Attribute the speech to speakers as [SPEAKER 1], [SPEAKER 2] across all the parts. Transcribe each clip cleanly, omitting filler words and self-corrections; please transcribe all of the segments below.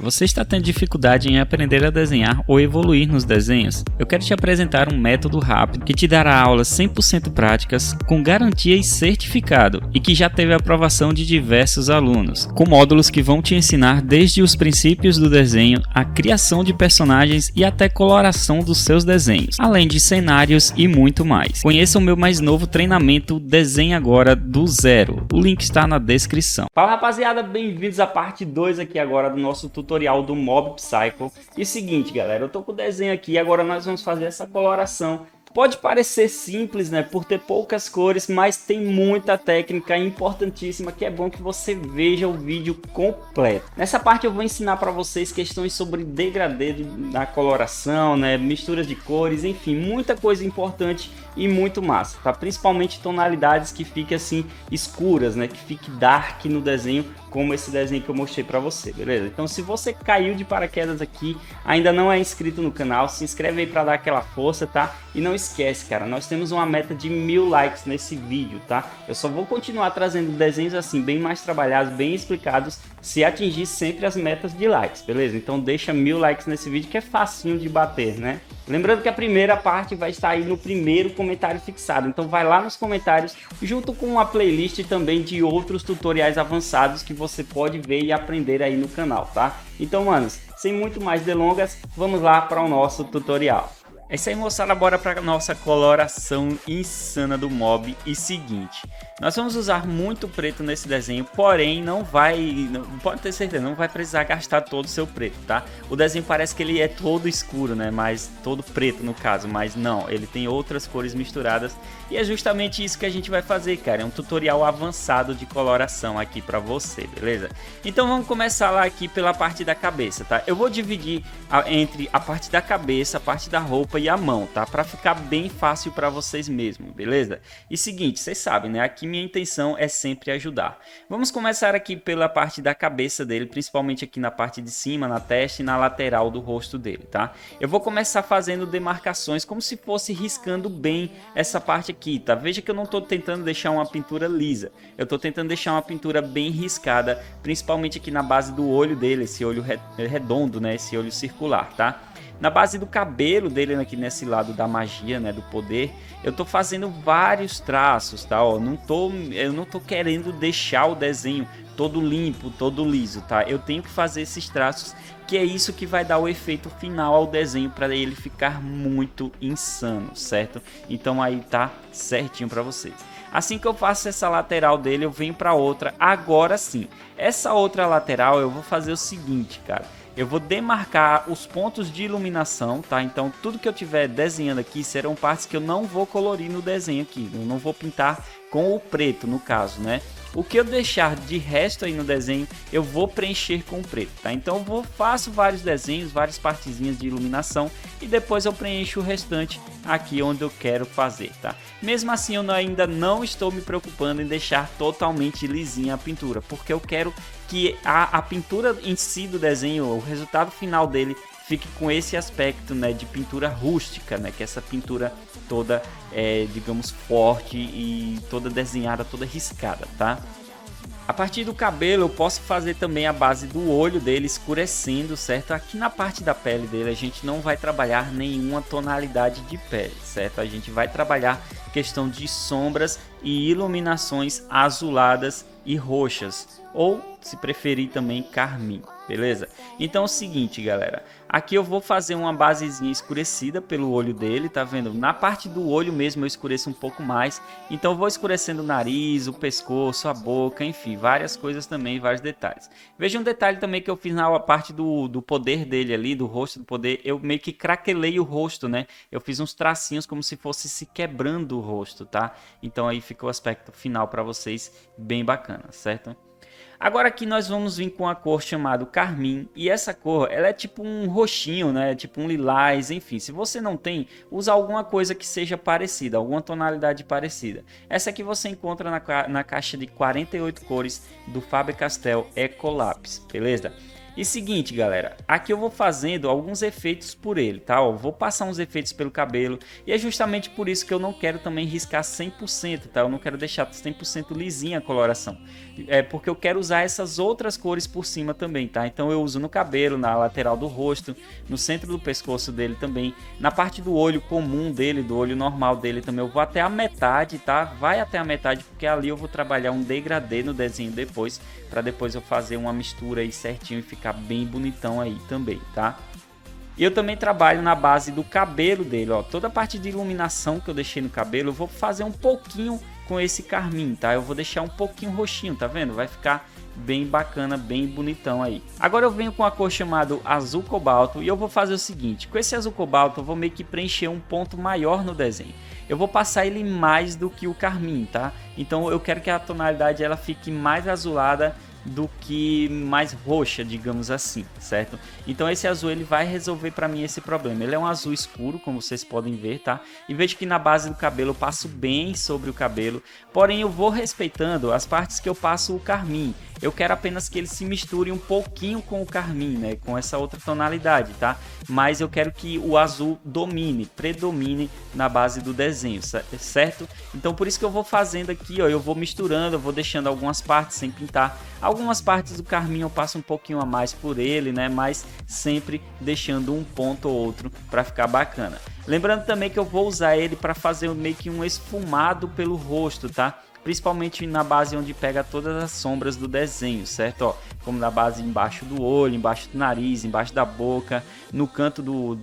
[SPEAKER 1] Você está tendo dificuldade em aprender a desenhar ou evoluir nos desenhos? Eu quero te apresentar um método rápido que te dará aulas 100% práticas, com garantia e certificado, e que já teve a aprovação de diversos alunos, com módulos que vão te ensinar desde os princípios do desenho, a criação de personagens e até coloração dos seus desenhos, além de cenários e muito mais. Conheça o meu mais novo treinamento Desenhe Agora do Zero. O link está na descrição.
[SPEAKER 2] Fala rapaziada, bem-vindos à parte 2 aqui agora do nosso tutorial do Mob Psycho. E seguinte galera, eu tô com o desenho aqui e agora nós vamos fazer essa coloração. Pode parecer simples, né, por ter poucas cores, mas tem muita técnica importantíssima que é bom que você veja o vídeo completo. Nessa parte eu vou ensinar para vocês questões sobre degradê da coloração, né, misturas de cores, enfim, muita coisa importante e muito massa, tá? Principalmente tonalidades que fiquem assim escuras, né, que fique dark no desenho, como esse desenho que eu mostrei para você, beleza? Então se você caiu de paraquedas aqui, ainda não é inscrito no canal, se inscreve aí para dar aquela força, tá? E não esquece, cara, nós temos uma meta de 1000 likes nesse vídeo, tá? Eu só vou continuar trazendo desenhos assim, bem mais trabalhados, bem explicados, se atingir sempre as metas de likes, beleza? Então deixa 1000 likes nesse vídeo que é facinho de bater, né? Lembrando que a primeira parte vai estar aí no primeiro comentário fixado, então vai lá nos comentários junto com uma playlist também de outros tutoriais avançados que você pode ver e aprender aí no canal, tá? Então, manos, sem muito mais delongas, vamos lá para o nosso tutorial. É isso aí, moçada, bora para nossa coloração insana do mob. E seguinte, nós vamos usar muito preto nesse desenho, porém pode ter certeza, não vai precisar gastar todo o seu preto, tá? O desenho parece que ele é todo escuro, né, mas todo preto no caso, mas não, ele tem outras cores misturadas e é justamente isso que a gente vai fazer, cara. É um tutorial avançado de coloração aqui para você, beleza? Então vamos começar lá aqui pela parte da cabeça, tá? Eu vou dividir entre a parte da cabeça, a parte da roupa e a mão, tá? Para ficar bem fácil para vocês mesmo, beleza? E seguinte, vocês sabem, né? Aqui minha intenção é sempre ajudar. Vamos começar aqui pela parte da cabeça dele, principalmente aqui na parte de cima, na testa e na lateral do rosto dele, tá? Eu vou começar fazendo demarcações como se fosse riscando bem essa parte aqui, tá? Veja que eu não tô tentando deixar uma pintura lisa, eu tô tentando deixar uma pintura bem riscada, principalmente aqui na base do olho dele, esse olho redondo, né? Esse olho circular, tá? Na base do cabelo dele, aqui nesse lado da magia, né, do poder, eu tô fazendo vários traços, tá? Ó, eu não tô querendo deixar o desenho todo limpo, todo liso, tá? Eu tenho que fazer esses traços, que é isso que vai dar o efeito final ao desenho para ele ficar muito insano, certo? Então aí tá certinho para vocês. Assim que eu faço essa lateral dele, eu venho para outra. Agora sim, essa outra lateral eu vou fazer o seguinte, cara. Eu vou demarcar os pontos de iluminação, tá? Então tudo que eu tiver desenhando aqui serão partes que eu não vou colorir no desenho aqui. Eu não vou pintar com o preto, no caso, né? O que eu deixar de resto aí no desenho, eu vou preencher com preto, tá? Então eu faço vários desenhos, várias partezinhas de iluminação e depois eu preencho o restante aqui onde eu quero fazer, tá? Mesmo assim eu ainda não estou me preocupando em deixar totalmente lisinha a pintura, porque eu quero que a pintura em si do desenho, o resultado final dele, fique com esse aspecto, né, de pintura rústica, né, que é essa pintura toda, digamos, forte e toda desenhada, toda riscada, tá? A partir do cabelo eu posso fazer também a base do olho dele escurecendo, certo? Aqui na parte da pele dele a gente não vai trabalhar nenhuma tonalidade de pele, certo? A gente vai trabalhar questão de sombras e iluminações azuladas e roxas, ou se preferir também carmim, beleza? Então é o seguinte, galera, aqui eu vou fazer uma basezinha escurecida pelo olho dele, tá vendo? Na parte do olho mesmo eu escureço um pouco mais, então eu vou escurecendo o nariz, o pescoço, a boca, enfim, várias coisas também, vários detalhes. Veja um detalhe também que eu fiz na parte do poder dele ali, do rosto do poder, eu meio que craquelei o rosto, né? Eu fiz uns tracinhos como se fosse se quebrando o rosto, tá? Então aí fica o aspecto final para vocês bem bacana, certo? Agora aqui nós vamos vir com a cor chamada carmim, e essa cor ela é tipo um roxinho, né? Tipo um lilás, enfim. Se você não tem, usa alguma coisa que seja parecida, alguma tonalidade parecida. Essa aqui você encontra na caixa de 48 cores do Faber-Castell Ecolapse, beleza? E seguinte, galera, aqui eu vou fazendo alguns efeitos por ele, tá? Eu vou passar uns efeitos pelo cabelo e é justamente por isso que eu não quero também riscar 100%, tá? Eu não quero deixar 100% lisinha a coloração. É porque eu quero usar essas outras cores por cima também, tá? Então eu uso no cabelo, na lateral do rosto, no centro do pescoço dele também, na parte do olho comum dele, do olho normal dele também. Eu vou até a metade, tá? Vai até a metade, porque ali eu vou trabalhar um degradê no desenho depois, para depois eu fazer uma mistura aí certinho e ficar bem bonitão aí também, tá? E eu também trabalho na base do cabelo dele, ó. Toda a parte de iluminação que eu deixei no cabelo, eu vou fazer um pouquinho com esse carmim, tá? Eu vou deixar um pouquinho roxinho, tá vendo? Vai ficar bem bacana, bem bonitão aí. Agora eu venho com a cor chamada azul cobalto e eu vou fazer o seguinte. Com esse azul cobalto eu vou meio que preencher um ponto maior no desenho. Eu vou passar ele mais do que o carmim, tá? Então eu quero que a tonalidade ela fique mais azulada do que mais roxa, digamos assim, certo? Então esse azul ele vai resolver para mim esse problema. Ele é um azul escuro, como vocês podem ver, tá? E vejo que na base do cabelo eu passo bem sobre o cabelo, porém eu vou respeitando as partes que eu passo o carmim. Eu quero apenas que ele se misture um pouquinho com o carmim, né? Com essa outra tonalidade, tá? Mas eu quero que o azul predomine na base do desenho, certo? Então por isso que eu vou fazendo aqui, ó, eu vou misturando, eu vou deixando algumas partes sem pintar. Algumas partes do carmim eu passo um pouquinho a mais por ele, né? Mas sempre deixando um ponto ou outro para ficar bacana. Lembrando também que eu vou usar ele para fazer meio que um esfumado pelo rosto, tá? Principalmente na base onde pega todas as sombras do desenho, certo? Ó, como na base embaixo do olho, embaixo do nariz, embaixo da boca, no canto do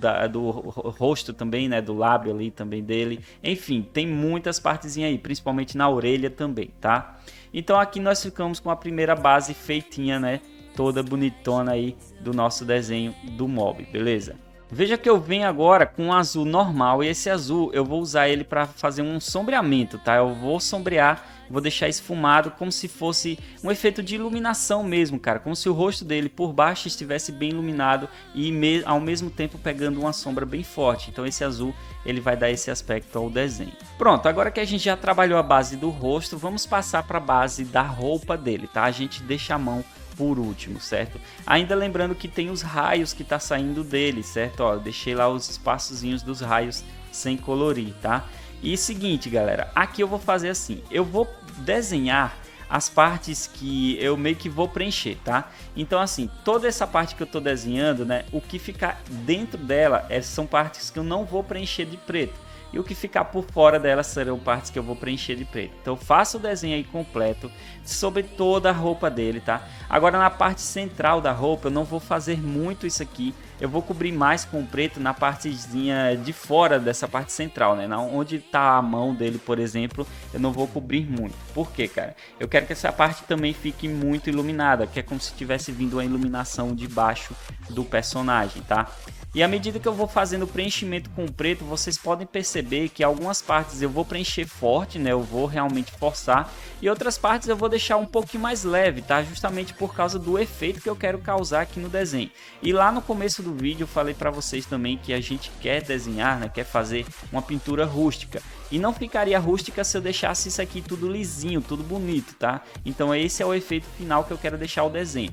[SPEAKER 2] rosto também, né? Do lábio ali também dele. Enfim, tem muitas partezinhas aí, principalmente na orelha também, tá? Então aqui nós ficamos com a primeira base feitinha, né? Toda bonitona aí do nosso desenho do mob, beleza? Veja que eu venho agora com um azul normal e esse azul eu vou usar ele para fazer um sombreamento, tá? Eu vou sombrear, vou deixar esfumado como se fosse um efeito de iluminação mesmo, cara. Como se o rosto dele por baixo estivesse bem iluminado e ao mesmo tempo pegando uma sombra bem forte. Então esse azul ele vai dar esse aspecto ao desenho. Pronto, agora que a gente já trabalhou a base do rosto, vamos passar para a base da roupa dele, tá? A gente deixa a mão por último, certo? Ainda lembrando que tem os raios que tá saindo dele, certo? Ó, eu deixei lá os espaçozinhos dos raios sem colorir, tá? E seguinte, galera, aqui eu vou fazer assim, eu vou desenhar as partes que eu meio que vou preencher, tá? Então assim, toda essa parte que eu tô desenhando, né, o que ficar dentro dela são partes que eu não vou preencher de preto. E o que ficar por fora dela serão partes que eu vou preencher de preto. Então eu faço o desenho aí completo sobre toda a roupa dele, tá? Agora na parte central da roupa eu não vou fazer muito isso aqui. Eu vou cobrir mais com preto na partezinha de fora dessa parte central, né? Onde tá a mão dele, por exemplo, eu não vou cobrir muito. Por quê, cara? Eu quero que essa parte também fique muito iluminada, que é como se tivesse vindo uma iluminação de baixo do personagem, tá? E à medida que eu vou fazendo o preenchimento com preto, vocês podem perceber que algumas partes eu vou preencher forte, né? Eu vou realmente forçar. E outras partes eu vou deixar um pouquinho mais leve, tá? Justamente por causa do efeito que eu quero causar aqui no desenho. E lá no começo do vídeo eu falei para vocês também que a gente quer desenhar, né? Quer fazer uma pintura rústica. E não ficaria rústica se eu deixasse isso aqui tudo lisinho, tudo bonito, tá? Então esse é o efeito final que eu quero deixar o desenho.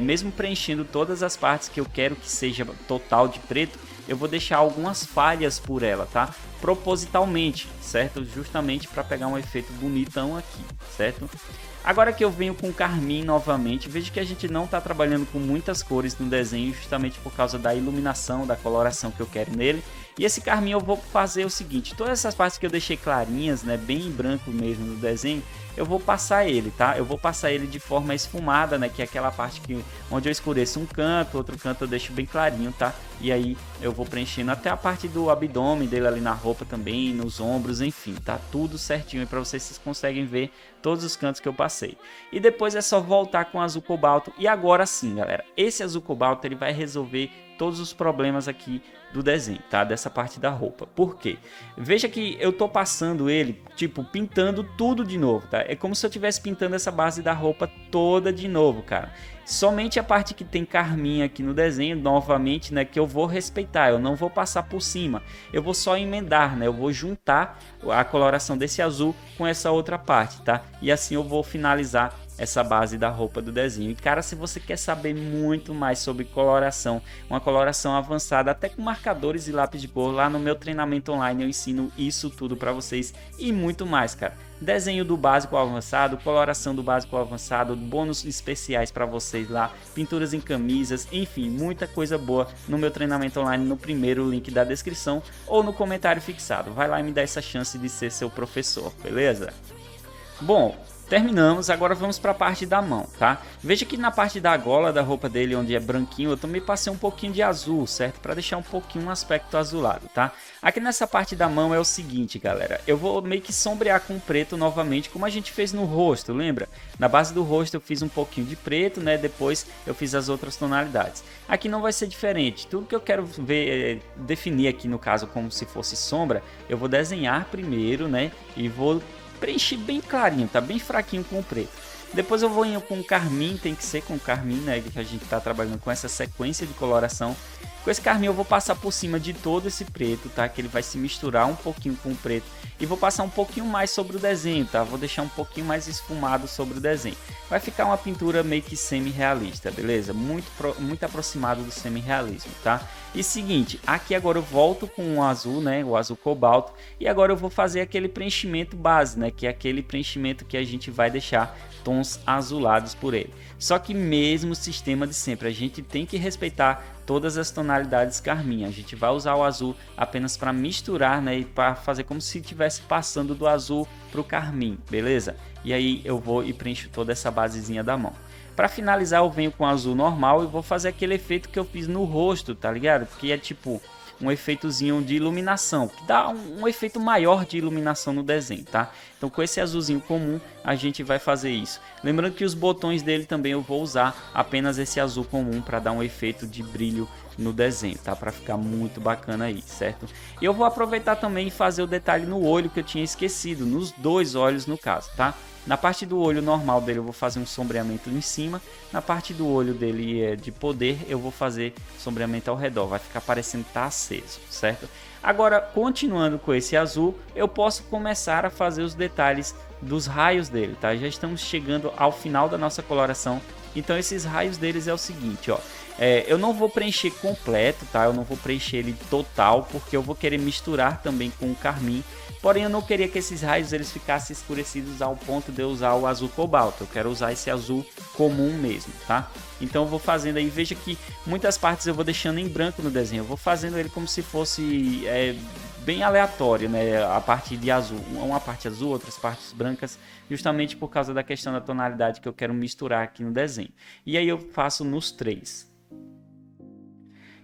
[SPEAKER 2] Mesmo preenchendo todas as partes que eu quero que seja total de preto, eu vou deixar algumas falhas por ela, tá? Propositalmente, certo? Justamente para pegar um efeito bonitão aqui, certo? Agora que eu venho com o carmim novamente, vejo que a gente não está trabalhando com muitas cores no desenho, justamente por causa da iluminação, da coloração que eu quero nele. E esse carmim eu vou fazer o seguinte, todas essas partes que eu deixei clarinhas, né, bem branco mesmo no desenho, eu vou passar ele, tá? Eu vou passar ele de forma esfumada, né, que é aquela parte onde eu escureço um canto, outro canto eu deixo bem clarinho, tá? E aí eu vou preenchendo até a parte do abdômen dele ali na roupa também, nos ombros, enfim, tá tudo certinho aí para vocês conseguem ver todos os cantos que eu passei. E depois é só voltar com o azul cobalto. E agora sim, galera, esse azul cobalto ele vai resolver todos os problemas aqui do desenho, tá? Dessa parte da roupa. Por quê? Veja que eu tô passando ele, tipo, pintando tudo de novo, tá? É como se eu estivesse pintando essa base da roupa toda de novo, cara. Somente a parte que tem carmim aqui no desenho, novamente, né, que eu vou respeitar, eu não vou passar por cima, eu vou só emendar, né, eu vou juntar a coloração desse azul com essa outra parte, tá? E assim eu vou finalizar essa base da roupa do desenho. E cara, se você quer saber muito mais sobre coloração, uma coloração avançada, até com marcadores e lápis de cor, lá no meu treinamento online eu ensino isso tudo para vocês e muito mais, cara. Desenho do básico ao avançado, coloração do básico ao avançado, bônus especiais para vocês lá, pinturas em camisas, enfim, muita coisa boa no meu treinamento online, no primeiro link da descrição ou no comentário fixado. Vai lá e me dá essa chance de ser seu professor, beleza? Bom, terminamos, agora vamos para a parte da mão, tá? Veja que na parte da gola da roupa dele, onde é branquinho, eu também passei um pouquinho de azul, certo? Para deixar um pouquinho um aspecto azulado, tá? Aqui nessa parte da mão é o seguinte, galera, eu vou meio que sombrear com preto novamente, como a gente fez no rosto, lembra? Na base do rosto eu fiz um pouquinho de preto, né? Depois eu fiz as outras tonalidades. Aqui não vai ser diferente, tudo que eu quero ver, definir aqui no caso como se fosse sombra, eu vou desenhar primeiro, né? E vou preencher bem clarinho, tá bem fraquinho com o preto. Depois eu vou com carmim, tem que ser com carmim, né, que a gente tá trabalhando com essa sequência de coloração. Com esse carmim eu vou passar por cima de todo esse preto, tá, que ele vai se misturar um pouquinho com o preto. E vou passar um pouquinho mais sobre o desenho, tá, vou deixar um pouquinho mais esfumado sobre o desenho. Vai ficar uma pintura meio que semi-realista, beleza? Muito aproximado do semi-realismo, tá? E seguinte, aqui agora eu volto com o azul, né, o azul cobalto. E agora eu vou fazer aquele preenchimento base, né, que é aquele preenchimento que a gente vai deixar tons azulados por ele. Só que mesmo sistema de sempre, a gente tem que respeitar todas as tonalidades carmim. A gente vai usar o azul apenas para misturar, né, e para fazer como se estivesse passando do azul para o carmim, beleza? E aí eu vou e preencho toda essa basezinha da mão. Para finalizar eu venho com azul normal e vou fazer aquele efeito que eu fiz no rosto, tá ligado? Que é tipo um efeitozinho de iluminação, que dá um efeito maior de iluminação no desenho, tá? Então com esse azulzinho comum a gente vai fazer isso. Lembrando que os botões dele também eu vou usar apenas esse azul comum para dar um efeito de brilho no desenho, tá? Para ficar muito bacana aí, certo? E eu vou aproveitar também e fazer o detalhe no olho que eu tinha esquecido, nos dois olhos no caso, tá? Na parte do olho normal dele eu vou fazer um sombreamento em cima. Na parte do olho dele de poder eu vou fazer sombreamento ao redor. Vai ficar parecendo que tá aceso, certo? Agora, continuando com esse azul, eu posso começar a fazer os detalhes dos raios dele, tá? Já estamos chegando ao final da nossa coloração. Então esses raios deles é o seguinte, ó. Eu não vou preencher completo, tá? Eu não vou preencher ele total, porque eu vou querer misturar também com o carmim. Porém, eu não queria que esses raios eles ficassem escurecidos ao ponto de eu usar o azul cobalto. Eu quero usar esse azul comum mesmo, tá? Então eu vou fazendo aí, veja que muitas partes eu vou deixando em branco no desenho. Eu vou fazendo ele como se fosse bem aleatório, né? A parte de azul, uma parte azul, outras partes brancas, justamente por causa da questão da tonalidade que eu quero misturar aqui no desenho. E aí eu faço nos três.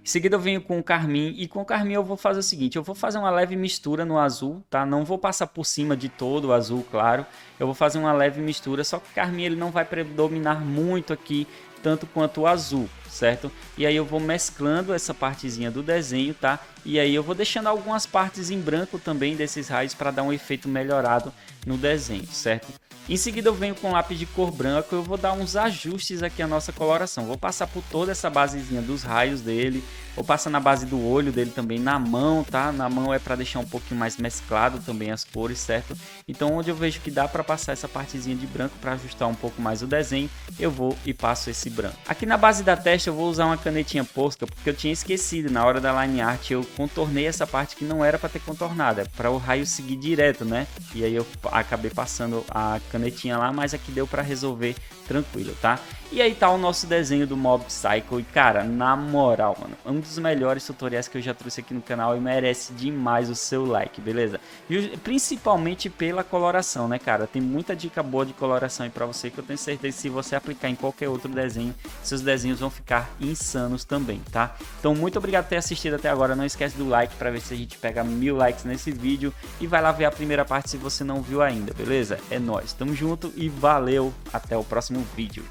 [SPEAKER 2] Em seguida eu venho com o carmim e com o carmim eu vou fazer o seguinte, eu vou fazer uma leve mistura no azul, tá? Não vou passar por cima de todo o azul, claro. Eu vou fazer uma leve mistura, só que o carmim ele não vai predominar muito aqui, tanto quanto o azul, certo? E aí eu vou mesclando essa partezinha do desenho, tá? E aí eu vou deixando algumas partes em branco também desses raios para dar um efeito melhorado no desenho, certo? Em seguida eu venho com lápis de cor branco, eu vou dar uns ajustes aqui à nossa coloração. Vou passar por toda essa basezinha dos raios dele, vou passar na base do olho dele também, na mão, tá? Na mão é para deixar um pouquinho mais mesclado também as cores, certo? Então onde eu vejo que dá para passar essa partezinha de branco para ajustar um pouco mais o desenho, eu vou e passo esse branco. Aqui na base da testa eu vou usar uma canetinha Posca, porque eu tinha esquecido, na hora da line art eu contornei essa parte que não era para ter contornado, é para o raio seguir direto, né? E aí eu acabei passando a canetinha lá, mas aqui deu para resolver tranquilo, tá? E aí tá o nosso desenho do Mob Psycho e cara, na moral, mano, um dos melhores tutoriais que eu já trouxe aqui no canal e merece demais o seu like, beleza? E principalmente pela coloração, né, cara? Tem muita dica boa de coloração aí pra você que eu tenho certeza que se você aplicar em qualquer outro desenho, seus desenhos vão ficar insanos também, tá? Então muito obrigado por ter assistido até agora, não esquece do like pra ver se a gente pega 1000 likes nesse vídeo e vai lá ver a primeira parte se você não viu ainda, beleza? É nóis, tamo junto e valeu, até o próximo vídeo.